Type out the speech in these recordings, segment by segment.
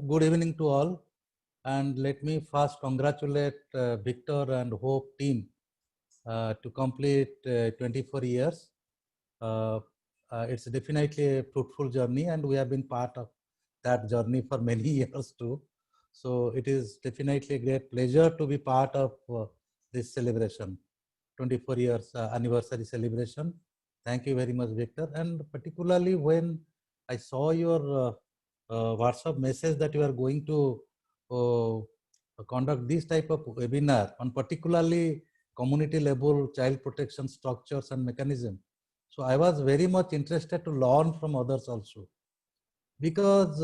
good evening to all, and let me first congratulate Victor and Hope team to complete 24 years. It's definitely a fruitful journey, and we have been part of that journey for many years too. So it is definitely a great pleasure to be part of this celebration, 24 years anniversary celebration. Thank you very much, Victor. And particularly when I saw your WhatsApp message that you are going to conduct this type of webinar on particularly community level child protection structures and mechanism. So I was very much interested to learn from others also, because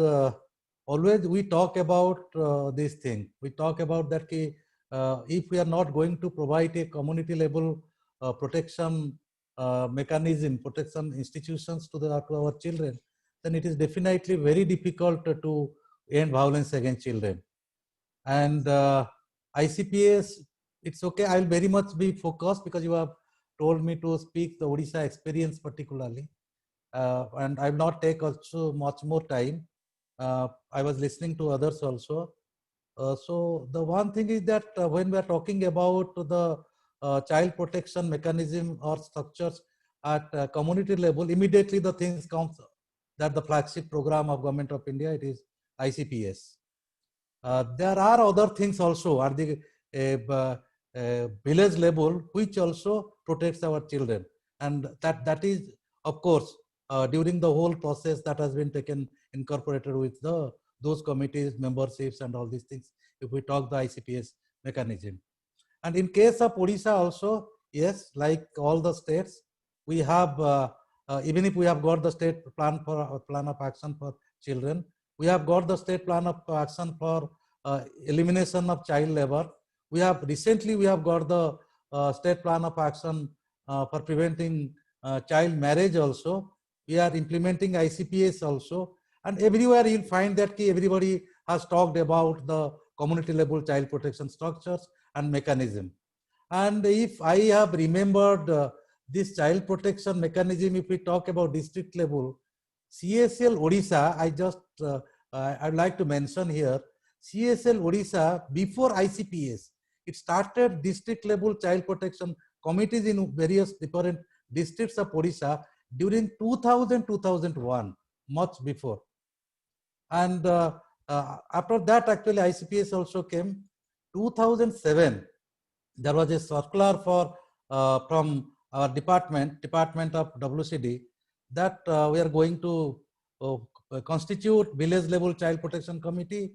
always we talk about this thing. We talk about that if we are not going to provide a community level protection mechanism, protection institutions to our children, then it is definitely very difficult to end violence against children. And ICPS, it's okay. I'll very much be focused because you have told me to speak the Odisha experience particularly. And I will not take also much more time. I was listening to others also. So the one thing is that when we are talking about the child protection mechanism or structures at community level, immediately the things comes that the flagship program of Government of India, it is ICPS. There are other things also at the village level which also protects our children, and that is of course during the whole process that has been taken incorporated with those committees, memberships and all these things, if we talk the ICPS mechanism. And in case of Odisha also, yes, like all the states, we have even if we have got the state plan of action for children, we have got the state plan of action for elimination of child labor. We have got the state plan of action for preventing child marriage also. We are implementing ICPS also, and everywhere you'll find that everybody has talked about the community level child protection structures and mechanism. And if I have remembered this child protection mechanism, if we talk about district level, CSL Odisha, I'd like to mention here, CSL Odisha, before ICPS, it started district level child protection committees in various different districts of Odisha during 2000-2001, much before. And after that, actually, ICPS also came. 2007, there was a circular from our department of WCD, that we are going to constitute village level child protection committee,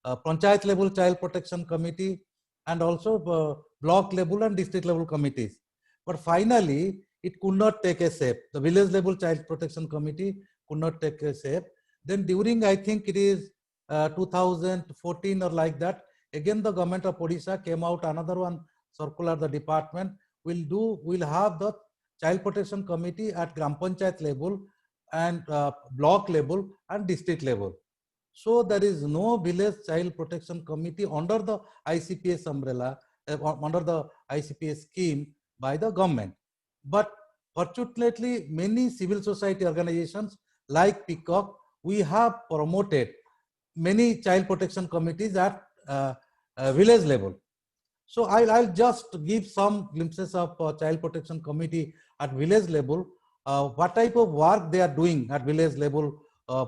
panchayat level child protection committee, and also block level and district level committees. But finally, it could not take a shape. The village level child protection committee could not take a shape. Then during, I think it is 2014 or like that, again the government of Odisha came out another one circular. The department will have the child protection committee at Gram Panchayat level and block level and district level. So there is no village child protection committee under the ICPS umbrella, under the ICPS scheme by the government. But fortunately, many civil society organizations like Peacock, we have promoted many child protection committees at village level. So I'll just give some glimpses of child protection committee at village level, what type of work they are doing at village level,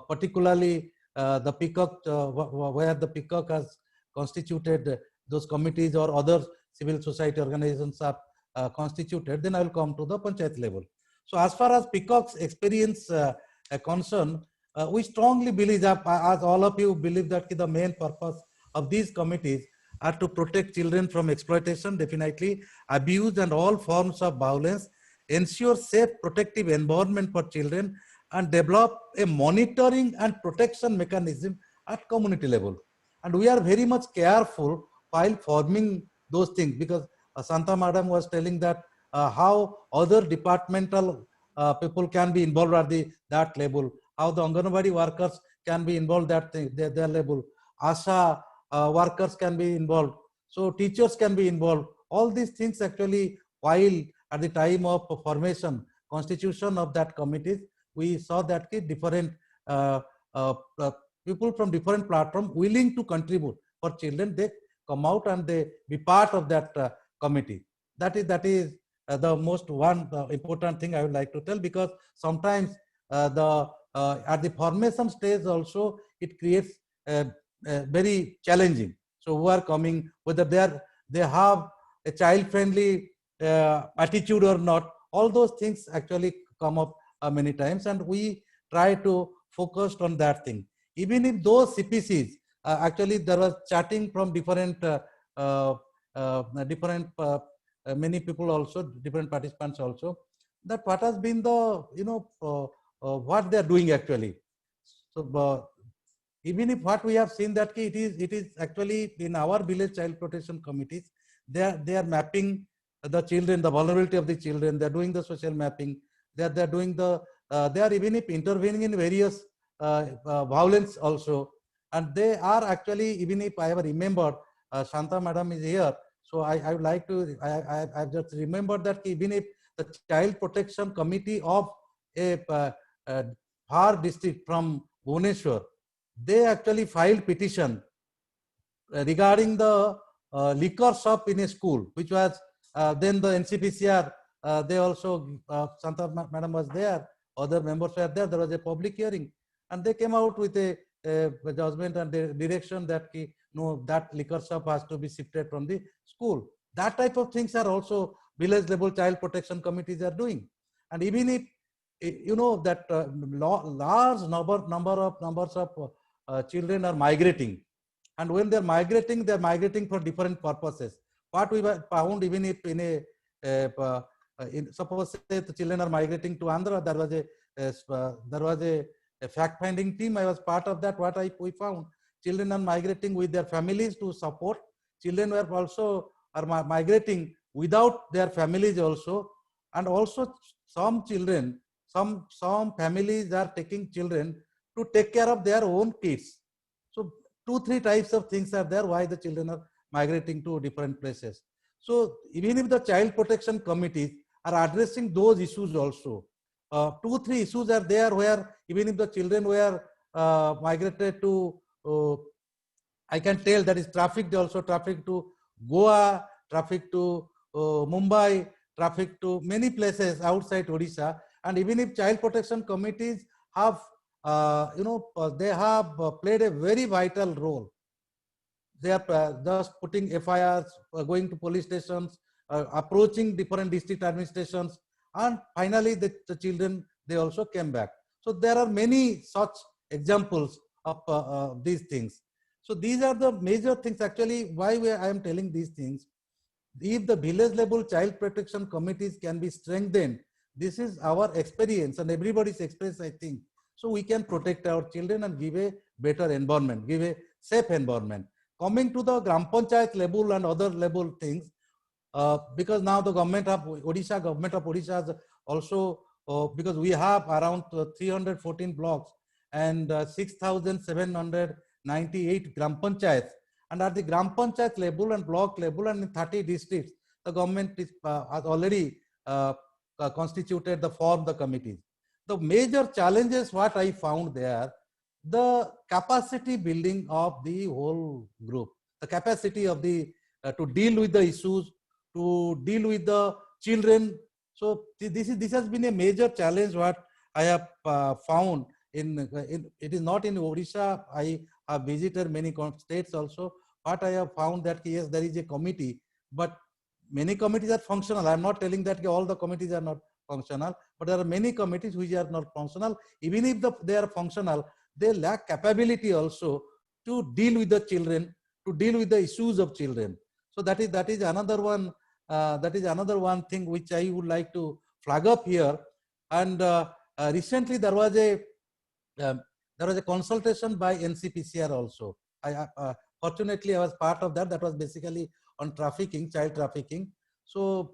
particularly the Peacock, where the Peacock has constituted those committees or other civil society organizations are constituted. Then I will come to the panchayat level. So as far as Peacock's experience concerned, we strongly believe that, as all of you believe, that the main purpose of these committees are to protect children from exploitation, definitely abuse and all forms of violence, ensure safe protective environment for children, and develop a monitoring and protection mechanism at community level. And we are very much careful while forming those things, because Santa Madam was telling that how other departmental people can be involved at that level, how the Anganwadi workers can be involved at their level, ASHA workers can be involved, so teachers can be involved. All these things actually, while at the time of formation, constitution of that committees, we saw that different people from different platforms willing to contribute for children, they come out and they be part of that committee. That is the most one important thing I would like to tell, because sometimes the at the formation stage also it creates very challenging. So who are coming, whether they have a child friendly attitude or not, all those things actually come up many times, and we try to focus on that thing. Even if those CPCs, actually there was chatting from different many people also, different participants also, that what has been the what they are doing actually. So even if what we have seen that it is actually in our village child protection committees, they are mapping the children, the vulnerability of the children. They are doing the social mapping. They are doing the they are even if intervening in various violence also, and they are actually, even if I have remembered, Shanta madam is here, so I would like to I just remembered that even if the child protection committee of a Har district from Bhubaneswar, they actually filed petition regarding the liquor shop in a school, which was then the NCPCR. They also, Santa madam was there, other members were there. There was a public hearing, and they came out with a judgment and the direction that no, that liquor shop has to be shifted from the school. That type of things are also village level child protection committees are doing. And even if that large numbers of children are migrating, and when they're migrating for different purposes. What we found, even if in a suppose say the children are migrating to Andhra, there was a fact finding team. I was part of that. We found, children are migrating with their families to support. Children were also are migrating without their families also, and also some children, some families are taking children to take care of their own kids. So 2-3 types of things are there why the children are migrating to different places. So even if the child protection committees are addressing those issues also, 2-3 issues are there where even if the children were migrated to, I can tell that is traffic, also traffic to Goa, traffic to Mumbai, traffic to many places outside Odisha. And even if child protection committees have they have played a very vital role. They are just putting FIRs, going to police stations, approaching different district administrations, and finally the children, they also came back. So there are many such examples of these things. So these are the major things actually why I am telling these things. If the village level child protection committees can be strengthened, this is our experience and everybody's experience, I think. So we can protect our children and give a better environment, give a safe environment. Coming to the Gram Panchayat level and other level things, because now the government of Odisha has also, because we have around 314 blocks and 6,798 Gram Panchayats. And at the Gram Panchayat level and block level and in 30 districts, the government has already constituted the committees. The major challenges what I found there, the capacity building of the whole group, the capacity of the to deal with the issues, to deal with the children. So this has been a major challenge what I have found in it is not in Odisha. I have visited many states also. But I have found that yes, there is a committee, but many committees are functional. I am not telling that all the committees are not functional, but there are many committees which are not functional. Even if they are functional, they lack capability also to deal with the children, to deal with the issues of children. So that is another one. That is another one thing which I would like to flag up here. And recently there was a consultation by NCPCR also. Fortunately, I was part of that. That was basically on trafficking, child trafficking. So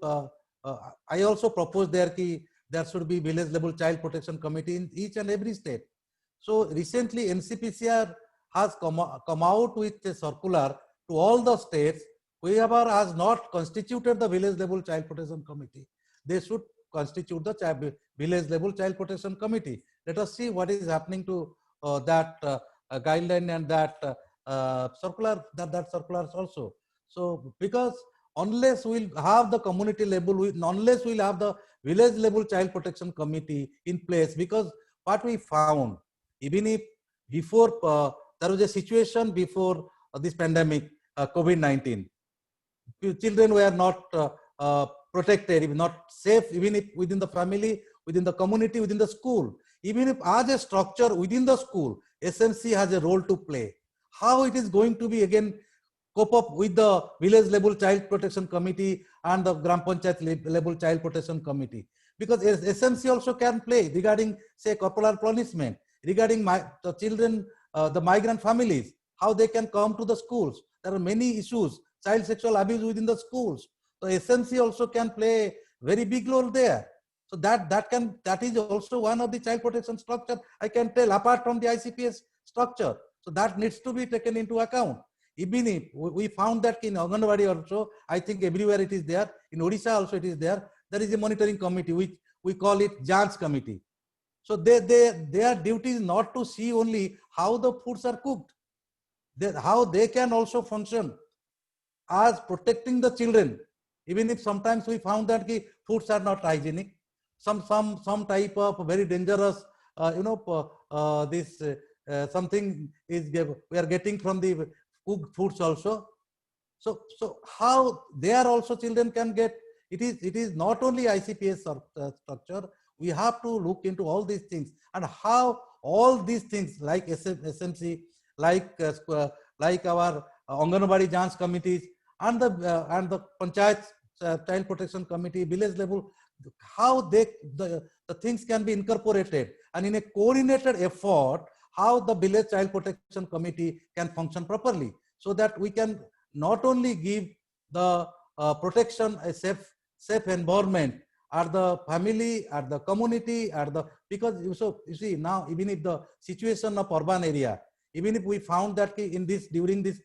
I also proposed there should be village level child protection committee in each and every state. So recently NCPCR has come out with a circular to all the states. Whoever has not constituted the village level child protection committee, they should constitute the village level child protection committee. Let us see what is happening to that guideline and that circular, that circulars also. So because unless we'll have the community level, unless we'll have the village level child protection committee in place, because what we found, even if before there was a situation before this pandemic, COVID-19, children were not protected, even not safe, even if within the family, within the community, within the school. Even if as a structure within the school, SMC has a role to play. How it is going to be again cope up with the village level child protection committee and the Gram Panchayat level child protection committee? Because SMC also can play regarding, say, corporal punishment, regarding the children, the migrant families, how they can come to the schools. There are many issues, child sexual abuse within the schools. So SMC also can play very big role there. So that is also one of the child protection structure, I can tell, apart from the ICPS structure. So that needs to be taken into account. Even if we found that in Anganwadi also, I think everywhere it is there. In Odisha also it is there. There is a monitoring committee, which we call it Jans committee. So their duty is not to see only how the foods are cooked, how they can also function as protecting the children. Even if sometimes we found that foods are not hygienic, some type of very dangerous, this something is we are getting from the cooked foods also. So how there also children can get, it is not only ICPS structure. We have to look into all these things, and how all these things like SMC, like our Anganwadi Jans committees, and the Panchayat Child Protection Committee, village level, how the things can be incorporated, and in a coordinated effort, how the village child protection committee can function properly, so that we can not only give the protection, a safe environment at the family, at the community, because you see now, even if the situation of urban area, even if we found that during this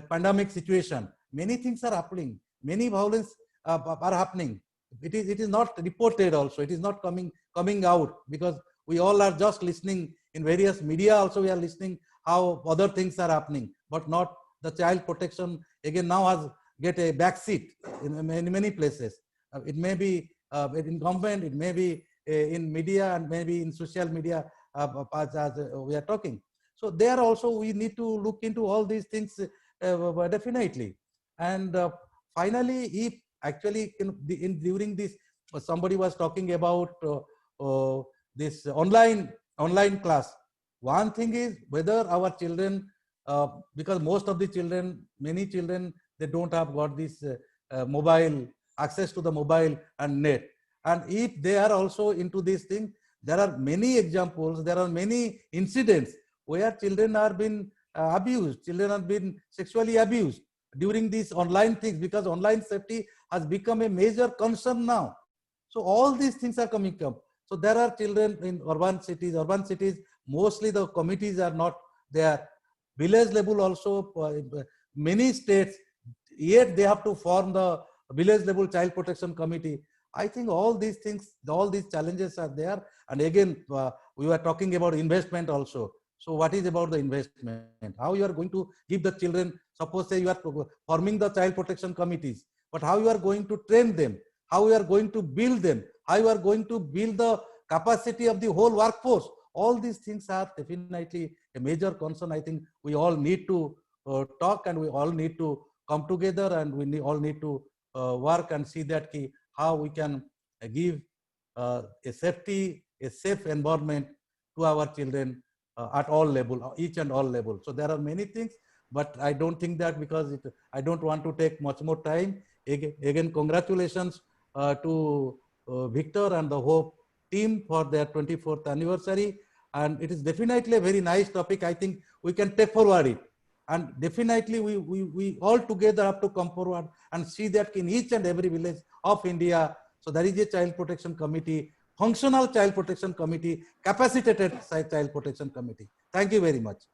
pandemic situation, many things are happening, many violence are happening. It is not reported also, it is not coming out, because we all are just listening in various media also, we are listening how other things are happening, but not the child protection again now has get a backseat in many places. It may be in government, it may be in media, and maybe in social media, as we are talking. So there also we need to look into all these things definitely. And finally, if actually during this, somebody was talking about this online class. One thing is whether our children, because most of the children, many children, they don't have got this mobile, access to the mobile and net. And if they are also into this thing, there are many examples, there are many incidents where children are being abused, children have been sexually abused during these online things, because online safety has become a major concern now. So all these things are coming up. So there are children in urban cities, mostly the committees are not there. Village level also, many states, yet they have to form the village level child protection committee. I think all these things, all these challenges are there. And again, we were talking about investment also. So what is about the investment? How you are going to give the children, suppose say you are forming the child protection committees, but how you are going to train them, how you are going to build them, how you are going to build the capacity of the whole workforce. All these things are definitely a major concern. I think we all need to talk, and we all need to come together, and we all need to work and see that how we can give a safe environment to our children at all level, each and all level. So there are many things, but I don't think that, because I don't want to take much more time. Again, congratulations to Victor and the Hope team for their 24th anniversary. And it is definitely a very nice topic. I think we can take forward it. And definitely we all together have to come forward and see that in each and every village of India, so there is a child protection committee, functional child protection committee, capacitated child protection committee. Thank you very much.